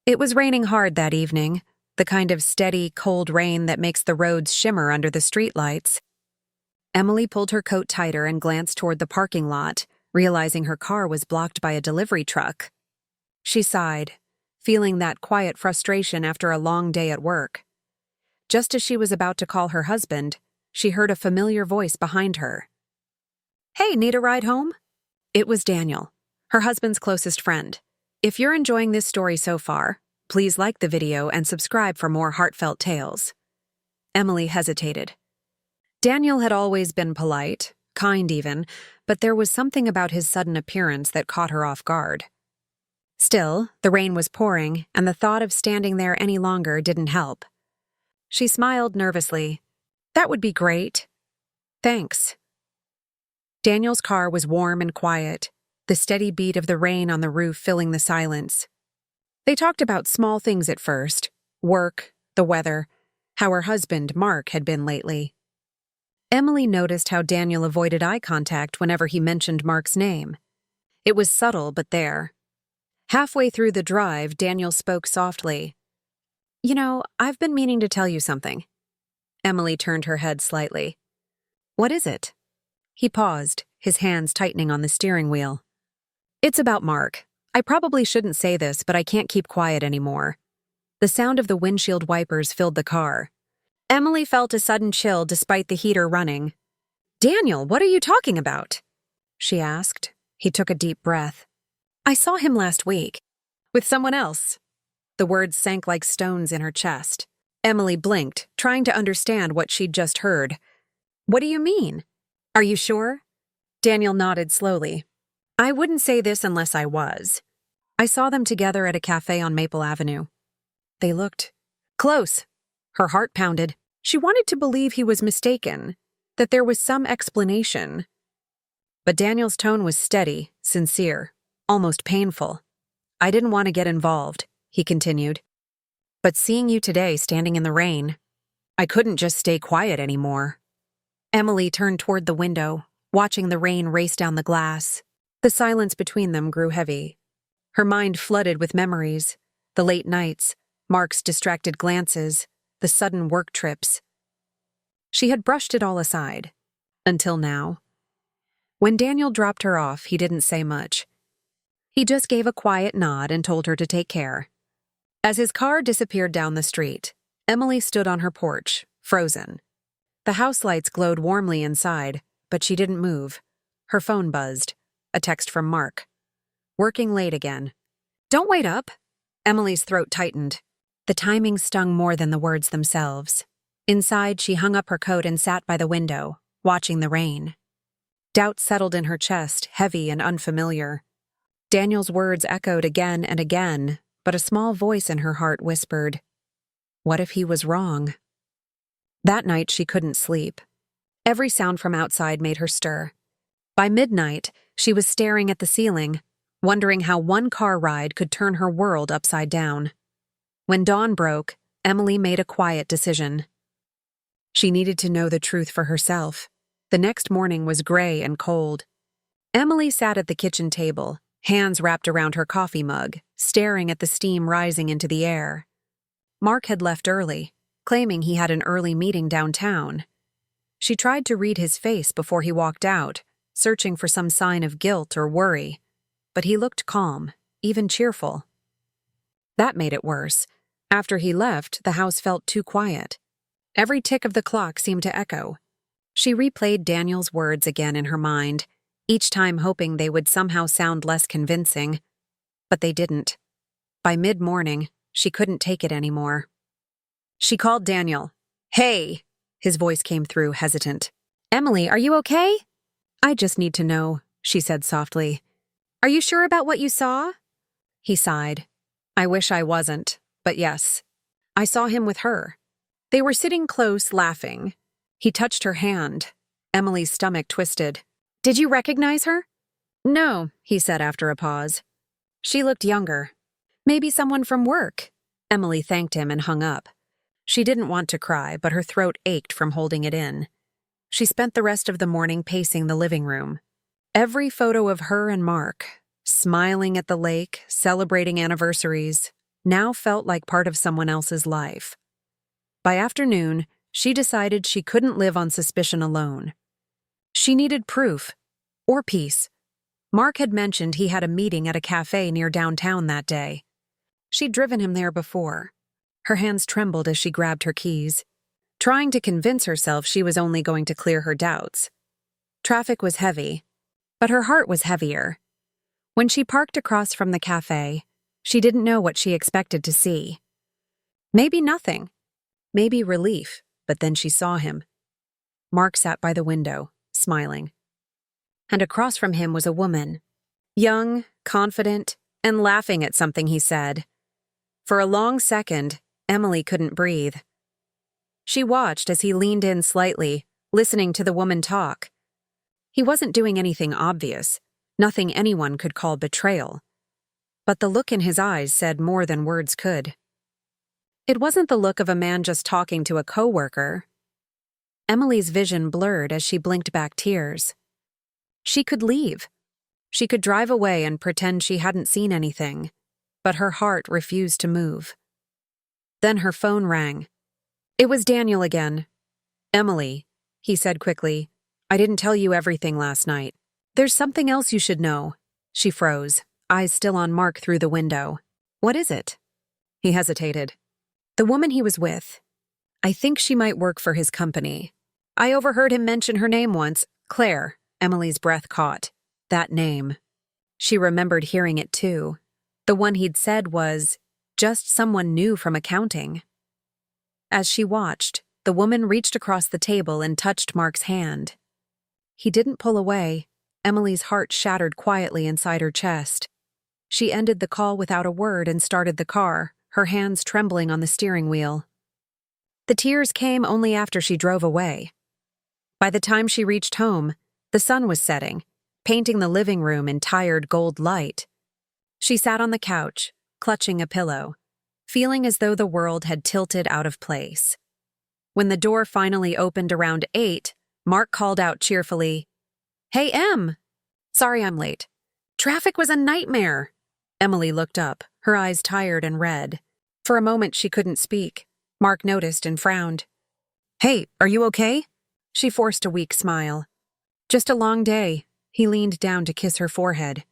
It was raining hard that evening, the kind of steady, cold rain that makes the roads shimmer under the streetlights. Emily pulled her coat tighter and glanced toward the parking lot, realizing her car was blocked by a delivery truck. She sighed, feeling that quiet frustration after a long day at work. Just as she was about to call her husband, she heard a familiar voice behind her. "Hey, need a ride home?" It was Daniel, her husband's closest friend. If you're enjoying this story so far, please like the video and subscribe for more heartfelt tales. Emily hesitated. Daniel had always been polite, kind even, but there was something about his sudden appearance that caught her off guard. Still, the rain was pouring, and the thought of standing there any longer didn't help. She smiled nervously. "That would be great. Thanks." Daniel's car was warm and quiet, the steady beat of the rain on the roof filling the silence. They talked about small things at first: work, the weather, how her husband, Mark, had been lately. Emily noticed how Daniel avoided eye contact whenever he mentioned Mark's name. It was subtle, but there. Halfway through the drive, Daniel spoke softly. "You know, I've been meaning to tell you something." Emily turned her head slightly. "What is it?" He paused, his hands tightening on the steering wheel. "It's about Mark. I probably shouldn't say this, but I can't keep quiet anymore." The sound of the windshield wipers filled the car. Emily felt a sudden chill despite the heater running. "Daniel, what are you talking about?" she asked. He took a deep breath. "I saw him last week. With someone else." The words sank like stones in her chest. Emily blinked, trying to understand what she'd just heard. "What do you mean? Are you sure?" Daniel nodded slowly. "I wouldn't say this unless I was. I saw them together at a cafe on Maple Avenue." They looked close. Her heart pounded. She wanted to believe he was mistaken, that there was some explanation. But Daniel's tone was steady, sincere, almost painful. "I didn't want to get involved," he continued. "But seeing you today standing in the rain, I couldn't just stay quiet anymore." Emily turned toward the window, watching the rain race down the glass. The silence between them grew heavy. Her mind flooded with memories, the late nights, Mark's distracted glances, the sudden work trips. She had brushed it all aside, until now. When Daniel dropped her off, he didn't say much. He just gave a quiet nod and told her to take care. As his car disappeared down the street, Emily stood on her porch, frozen. The house lights glowed warmly inside, but she didn't move. Her phone buzzed. A text from Mark. "Working late again." "Don't wait up." Emily's throat tightened. The timing stung more than the words themselves. Inside, she hung up her coat and sat by the window, watching the rain. Doubt settled in her chest, heavy and unfamiliar. Daniel's words echoed again and again, but a small voice in her heart whispered, "What if he was wrong?" That night she couldn't sleep. Every sound from outside made her stir. By midnight, she was staring at the ceiling, wondering how one car ride could turn her world upside down. When dawn broke, Emily made a quiet decision. She needed to know the truth for herself. The next morning was gray and cold. Emily sat at the kitchen table, hands wrapped around her coffee mug, staring at the steam rising into the air. Mark had left early, claiming he had an early meeting downtown. She tried to read his face before he walked out, searching for some sign of guilt or worry, but he looked calm, even cheerful. That made it worse. After he left, the house felt too quiet. Every tick of the clock seemed to echo. She replayed Daniel's words again in her mind, each time hoping they would somehow sound less convincing. But they didn't. By mid-morning, she couldn't take it anymore. She called Daniel. "Hey!" His voice came through, hesitant. "Emily, are you okay?" "I just need to know," she said softly. "Are you sure about what you saw?" He sighed. "I wish I wasn't, but yes. I saw him with her. They were sitting close, laughing. He touched her hand. Emily's stomach twisted. "Did you recognize her?" "No," he said after a pause. "She looked younger. Maybe someone from work." Emily thanked him and hung up. She didn't want to cry, but her throat ached from holding it in. She spent the rest of the morning pacing the living room. Every photo of her and Mark, smiling at the lake, celebrating anniversaries, now felt like part of someone else's life. By afternoon, she decided she couldn't live on suspicion alone. She needed proof, or peace. Mark had mentioned he had a meeting at a cafe near downtown that day. She'd driven him there before. Her hands trembled as she grabbed her keys, trying to convince herself she was only going to clear her doubts. Traffic was heavy, but her heart was heavier. When she parked across from the cafe, she didn't know what she expected to see. Maybe nothing. Maybe relief, but then she saw him. Mark sat by the window, smiling. And across from him was a woman, young, confident, and laughing at something he said. For a long second, Emily couldn't breathe. She watched as he leaned in slightly, listening to the woman talk. He wasn't doing anything obvious, nothing anyone could call betrayal. But the look in his eyes said more than words could. It wasn't the look of a man just talking to a coworker. Emily's vision blurred as she blinked back tears. She could leave. She could drive away and pretend she hadn't seen anything, but her heart refused to move. Then her phone rang. It was Daniel again. "Emily," he said quickly, "I didn't tell you everything last night. There's something else you should know." She froze, eyes still on Mark through the window. "What is it?" He hesitated. "The woman he was with. I think she might work for his company. I overheard him mention her name once, Claire." Emily's breath caught. That name. She remembered hearing it too. The one he'd said was just someone new from accounting. As she watched, the woman reached across the table and touched Mark's hand. He didn't pull away. Emily's heart shattered quietly inside her chest. She ended the call without a word and started the car, her hands trembling on the steering wheel. The tears came only after she drove away. By the time she reached home, the sun was setting, painting the living room in tired gold light. She sat on the couch, clutching a pillow, feeling as though the world had tilted out of place. When the door finally opened around 8, Mark called out cheerfully, "Hey, Em! Sorry I'm late. Traffic was a nightmare." Emily looked up, her eyes tired and red. For a moment she couldn't speak. Mark noticed and frowned. "Hey, are you okay?" She forced a weak smile. "Just a long day." He leaned down to kiss her forehead.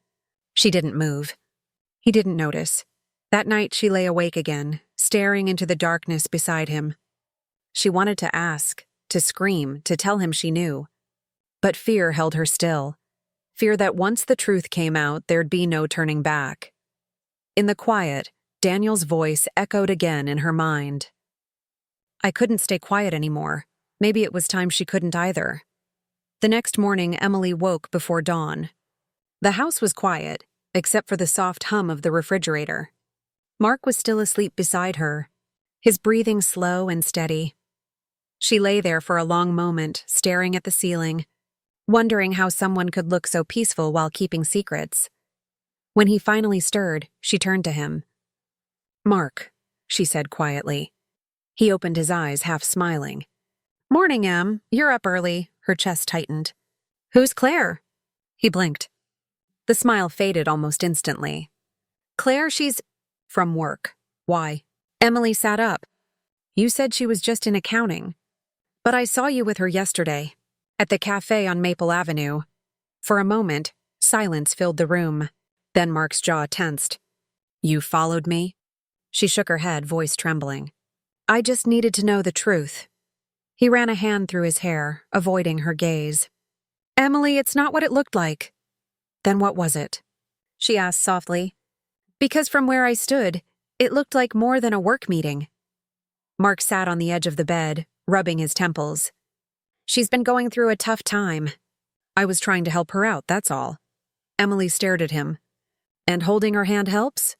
She didn't move. He didn't notice. That night she lay awake again, staring into the darkness beside him. She wanted to ask, to scream, to tell him she knew. But fear held her still. Fear that once the truth came out, there'd be no turning back. In the quiet, Daniel's voice echoed again in her mind. I couldn't stay quiet anymore. Maybe it was time she couldn't either. The next morning, Emily woke before dawn. The house was quiet, except for the soft hum of the refrigerator. Mark was still asleep beside her, his breathing slow and steady. She lay there for a long moment, staring at the ceiling, wondering how someone could look so peaceful while keeping secrets. When he finally stirred, she turned to him. "Mark," she said quietly. He opened his eyes, half smiling. "Morning, Em. You're up early." Her chest tightened. "Who's Claire?" He blinked. The smile faded almost instantly. "Claire, she's from work." "Why?" Emily sat up. "You said she was just in accounting. But I saw you with her yesterday, at the cafe on Maple Avenue." For a moment, silence filled the room. Then Mark's jaw tensed. "You followed me?" She shook her head, voice trembling. "I just needed to know the truth." He ran a hand through his hair, avoiding her gaze. "Emily, it's not what it looked like." "Then what was it?" she asked softly. "Because from where I stood, it looked like more than a work meeting." Mark sat on the edge of the bed, rubbing his temples. "She's been going through a tough time. I was trying to help her out, that's all." Emily stared at him. "And holding her hand helps?"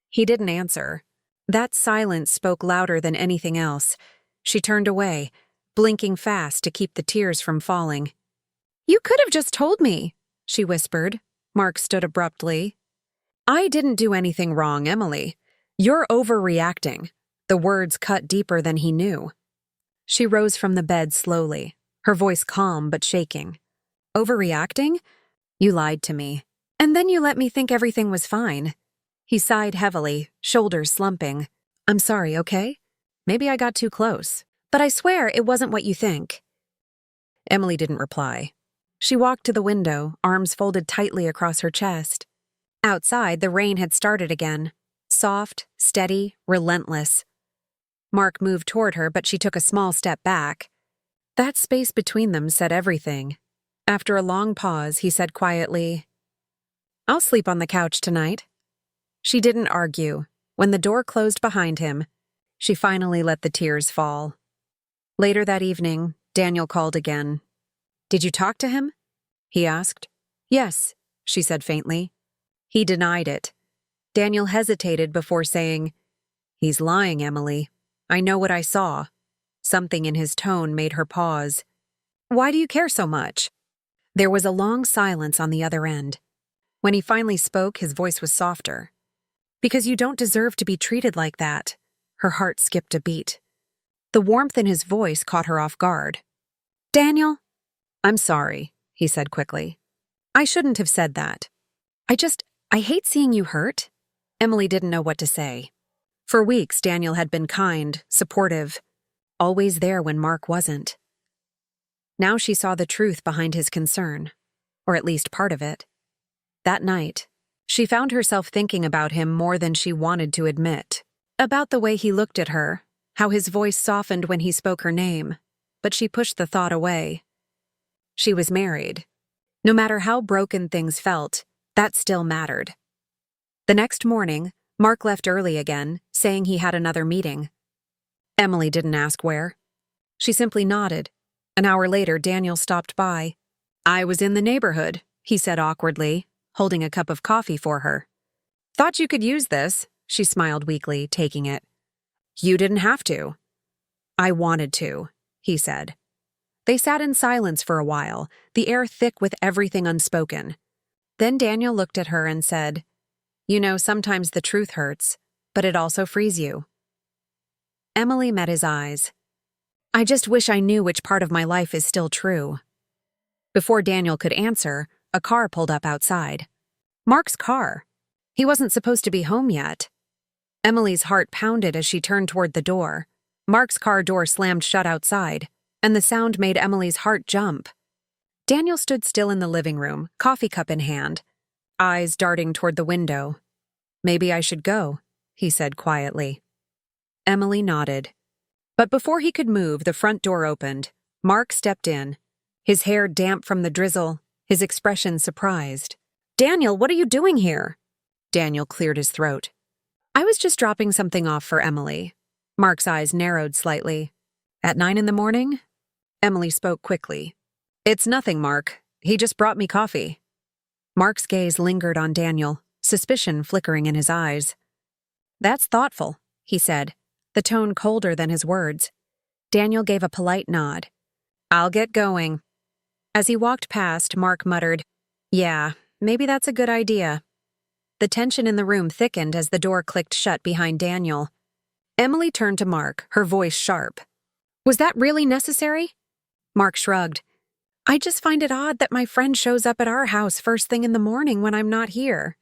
He didn't answer. That silence spoke louder than anything else. She turned away, blinking fast to keep the tears from falling. "You could have just told me," she whispered. Mark stood abruptly. "I didn't do anything wrong, Emily. You're overreacting." The words cut deeper than he knew. She rose from the bed slowly, her voice calm but shaking. "Overreacting? You lied to me. And then you let me think everything was fine." He sighed heavily, shoulders slumping. I'm sorry, okay? Maybe I got too close. But I swear it wasn't what you think. Emily didn't reply. She walked to the window, arms folded tightly across her chest. Outside, the rain had started again. Soft, steady, relentless. Mark moved toward her, but she took a small step back. That space between them said everything. After a long pause, he said quietly, I'll sleep on the couch tonight. She didn't argue. When the door closed behind him, she finally let the tears fall. Later that evening, Daniel called again. Did you talk to him? He asked. Yes, she said faintly. He denied it. Daniel hesitated before saying, He's lying, Emily. I know what I saw. Something in his tone made her pause. Why do you care so much? There was a long silence on the other end. When he finally spoke, his voice was softer. Because you don't deserve to be treated like that. Her heart skipped a beat. The warmth in his voice caught her off guard. Daniel? I'm sorry, he said quickly. I shouldn't have said that. I hate seeing you hurt. Emily didn't know what to say. For weeks, Daniel had been kind, supportive, always there when Mark wasn't. Now she saw the truth behind his concern, or at least part of it. That night, she found herself thinking about him more than she wanted to admit. About the way he looked at her, how his voice softened when he spoke her name, but she pushed the thought away. She was married. No matter how broken things felt, that still mattered. The next morning, Mark left early again, saying he had another meeting. Emily didn't ask where. She simply nodded. An hour later, Daniel stopped by. I was in the neighborhood, he said awkwardly, holding a cup of coffee for her. Thought you could use this, she smiled weakly, taking it. You didn't have to. I wanted to, he said. They sat in silence for a while, the air thick with everything unspoken. Then Daniel looked at her and said, You know, sometimes the truth hurts, but it also frees you. Emily met his eyes. I just wish I knew which part of my life is still true. Before Daniel could answer, a car pulled up outside. Mark's car. He wasn't supposed to be home yet. Emily's heart pounded as she turned toward the door. Mark's car door slammed shut outside, and the sound made Emily's heart jump. Daniel stood still in the living room, coffee cup in hand, eyes darting toward the window. Maybe I should go, he said quietly. Emily nodded. But before he could move, the front door opened. Mark stepped in, his hair damp from the drizzle, his expression surprised. Daniel, what are you doing here? Daniel cleared his throat. I was just dropping something off for Emily. Mark's eyes narrowed slightly. At 9 a.m? Emily spoke quickly. It's nothing, Mark. He just brought me coffee. Mark's gaze lingered on Daniel, suspicion flickering in his eyes. That's thoughtful, he said, the tone colder than his words. Daniel gave a polite nod. I'll get going. As he walked past, Mark muttered, Yeah, maybe that's a good idea. The tension in the room thickened as the door clicked shut behind Daniel. Emily turned to Mark, her voice sharp. Was that really necessary? Mark shrugged. I just find it odd that my friend shows up at our house first thing in the morning when I'm not here.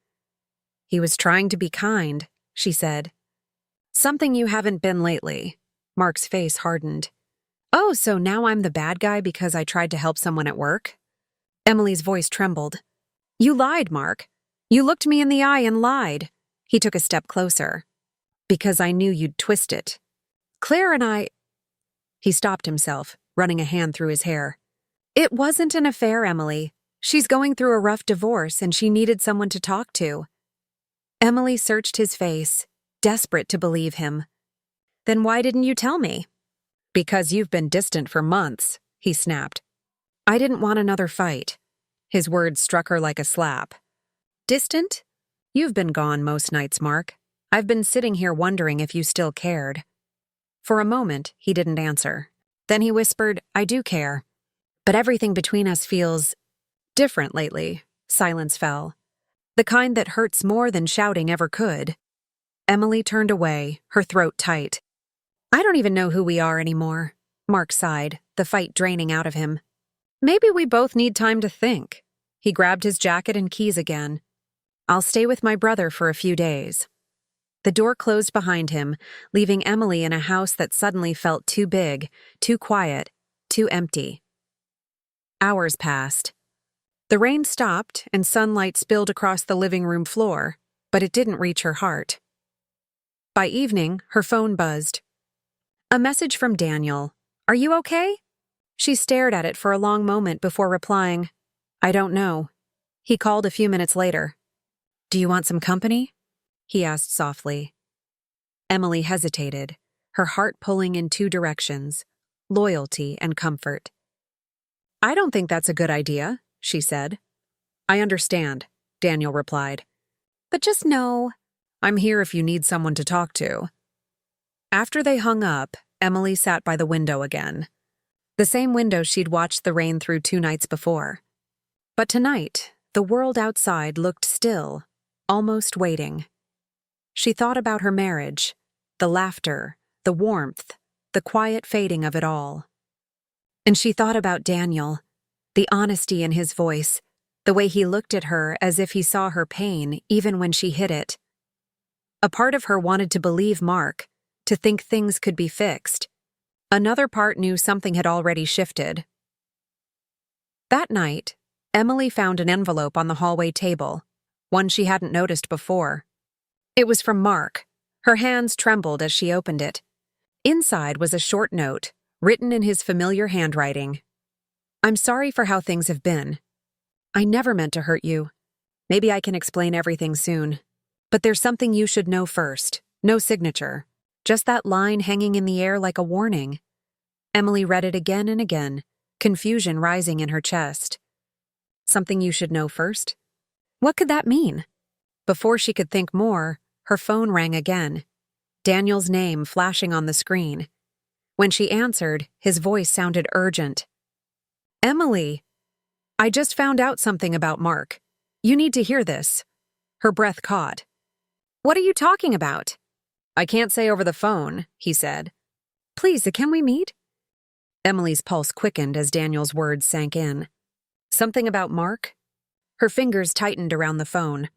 He was trying to be kind, she said. Something you haven't been lately. Mark's face hardened. Oh, so now I'm the bad guy because I tried to help someone at work? Emily's voice trembled. You lied, Mark. You looked me in the eye and lied. He took a step closer. Because I knew you'd twist it. Claire and I... He stopped himself, running a hand through his hair. It wasn't an affair, Emily. She's going through a rough divorce and she needed someone to talk to. Emily searched his face, desperate to believe him. Then why didn't you tell me? Because you've been distant for months, he snapped. I didn't want another fight. His words struck her like a slap. Distant? You've been gone most nights, Mark. I've been sitting here wondering if you still cared. For a moment, he didn't answer. Then he whispered, I do care. But everything between us feels different lately. Silence fell. The kind that hurts more than shouting ever could. Emily turned away, her throat tight. I don't even know who we are anymore. Mark sighed, the fight draining out of him. Maybe we both need time to think. He grabbed his jacket and keys again. I'll stay with my brother for a few days. The door closed behind him, leaving Emily in a house that suddenly felt too big, too quiet, too empty. Hours passed. The rain stopped and sunlight spilled across the living room floor, but it didn't reach her heart. By evening, her phone buzzed. A message from Daniel. "Are you okay?" She stared at it for a long moment before replying, "I don't know." He called a few minutes later. "Do you want some company?" he asked softly. Emily hesitated, her heart pulling in two directions, loyalty and comfort. "I don't think that's a good idea," she said. "I understand," Daniel replied. "But just know, I'm here if you need someone to talk to." After they hung up, Emily sat by the window again. The same window she'd watched the rain through 2 nights before. But tonight, the world outside looked still, almost waiting. She thought about her marriage, the laughter, the warmth, the quiet fading of it all. And she thought about Daniel, the honesty in his voice, the way he looked at her as if he saw her pain even when she hid it. A part of her wanted to believe Mark, to think things could be fixed. Another part knew something had already shifted. That night, Emily found an envelope on the hallway table, one she hadn't noticed before. It was from Mark. Her hands trembled as she opened it. Inside was a short note, written in his familiar handwriting. "I'm sorry for how things have been. I never meant to hurt you. Maybe I can explain everything soon. But there's something you should know first. No signature. Just that line hanging in the air like a warning." Emily read it again and again, confusion rising in her chest. Something you should know first? What could that mean? Before she could think more, her phone rang again. Daniel's name flashing on the screen. When she answered, his voice sounded urgent. "Emily, I just found out something about Mark. You need to hear this." Her breath caught. "What are you talking about?" "I can't say over the phone," he said. "Please, can we meet?" Emily's pulse quickened as Daniel's words sank in. "Something about Mark?" Her fingers tightened around the phone.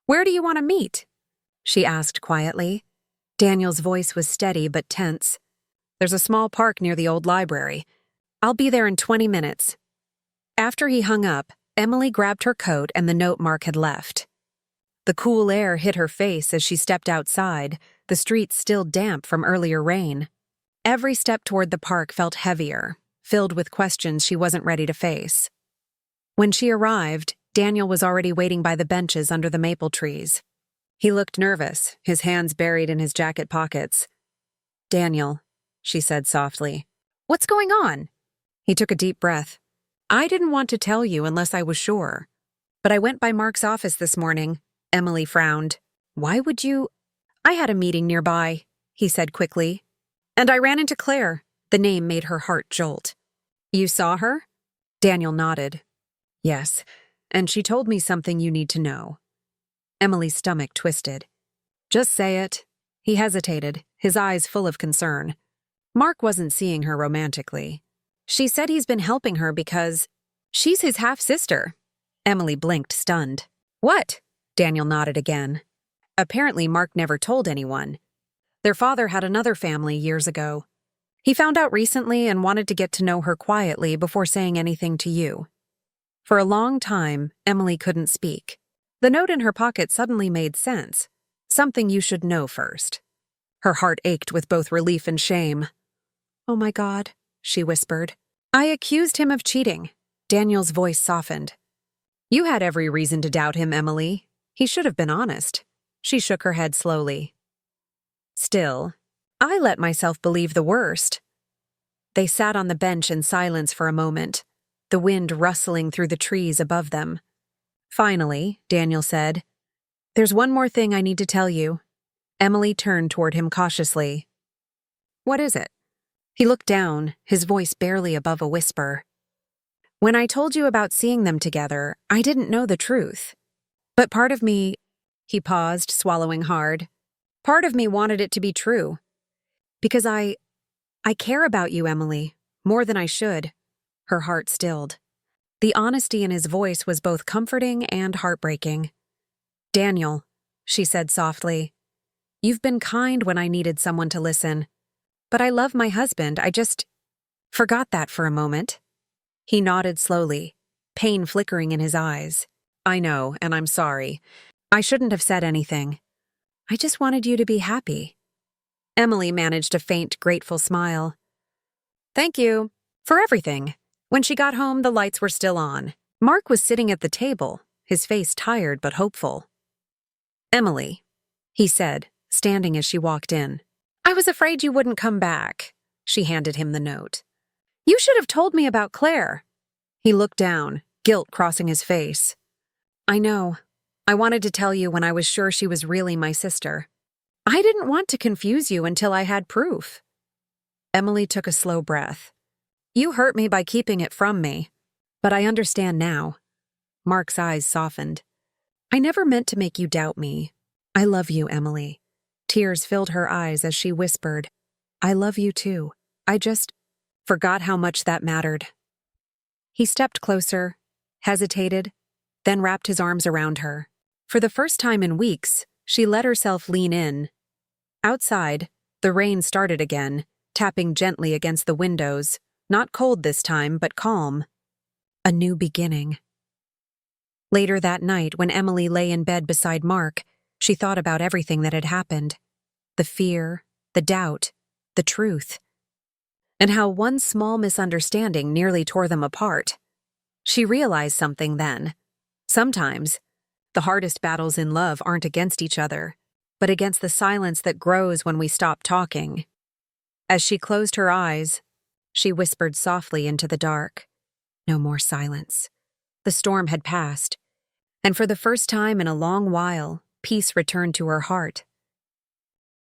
"Where do you want to meet?" she asked quietly. Daniel's voice was steady but tense. "There's a small park near the old library. I'll be there in 20 minutes. After he hung up, Emily grabbed her coat and the note Mark had left. The cool air hit her face as she stepped outside, the streets still damp from earlier rain. Every step toward the park felt heavier, filled with questions she wasn't ready to face. When she arrived, Daniel was already waiting by the benches under the maple trees. He looked nervous, his hands buried in his jacket pockets. "Daniel," she said softly. "What's going on?" He took a deep breath. "I didn't want to tell you unless I was sure. But I went by Mark's office this morning." Emily frowned. "Why would you—" "I had a meeting nearby," he said quickly. "And I ran into Claire." The name made her heart jolt. "You saw her?" Daniel nodded. "Yes, and she told me something you need to know." Emily's stomach twisted. "Just say it." He hesitated, his eyes full of concern. Mark wasn't seeing her romantically. "She said he's been helping her because she's his half-sister." Emily blinked, stunned. "What?" Daniel nodded again. Apparently, Mark never told anyone. Their father had another family years ago. He found out recently and wanted to get to know her quietly before saying anything to you. For a long time, Emily couldn't speak. The note in her pocket suddenly made sense. Something you should know first. Her heart ached with both relief and shame. "Oh my God," she whispered. "I accused him of cheating." Daniel's voice softened. "You had every reason to doubt him, Emily. He should have been honest." She shook her head slowly. "Still, I let myself believe the worst." They sat on the bench in silence for a moment, the wind rustling through the trees above them. Finally, Daniel said, "There's one more thing I need to tell you." Emily turned toward him cautiously. "What is it?" He looked down, his voice barely above a whisper. "When I told you about seeing them together, I didn't know the truth. But part of me—" He paused, swallowing hard. "Part of me wanted it to be true. Because I care about you, Emily, more than I should." Her heart stilled. The honesty in his voice was both comforting and heartbreaking. "Daniel," she said softly, "you've been kind when I needed someone to listen. But I love my husband, I just forgot that for a moment." He nodded slowly, pain flickering in his eyes. "I know, and I'm sorry. I shouldn't have said anything. I just wanted you to be happy." Emily managed a faint, grateful smile. "Thank you for everything." When she got home, the lights were still on. Mark was sitting at the table, his face tired but hopeful. "Emily," he said, standing as she walked in. "I was afraid you wouldn't come back." She handed him the note. "You should have told me about Claire." He looked down, guilt crossing his face. "I know. I wanted to tell you when I was sure she was really my sister. I didn't want to confuse you until I had proof." Emily took a slow breath. "You hurt me by keeping it from me, but I understand now." Mark's eyes softened. "I never meant to make you doubt me. I love you, Emily." Tears filled her eyes as she whispered, "I love you too. I just forgot how much that mattered." He stepped closer, hesitated, then wrapped his arms around her. For the first time in weeks, she let herself lean in. Outside, the rain started again, tapping gently against the windows, not cold this time, but calm. A new beginning. Later that night, when Emily lay in bed beside Mark, she thought about everything that had happened. The fear, the doubt, the truth. And how one small misunderstanding nearly tore them apart. She realized something then. Sometimes, the hardest battles in love aren't against each other, but against the silence that grows when we stop talking. As she closed her eyes, she whispered softly into the dark. No more silence. The storm had passed, and for the first time in a long while, peace returned to her heart.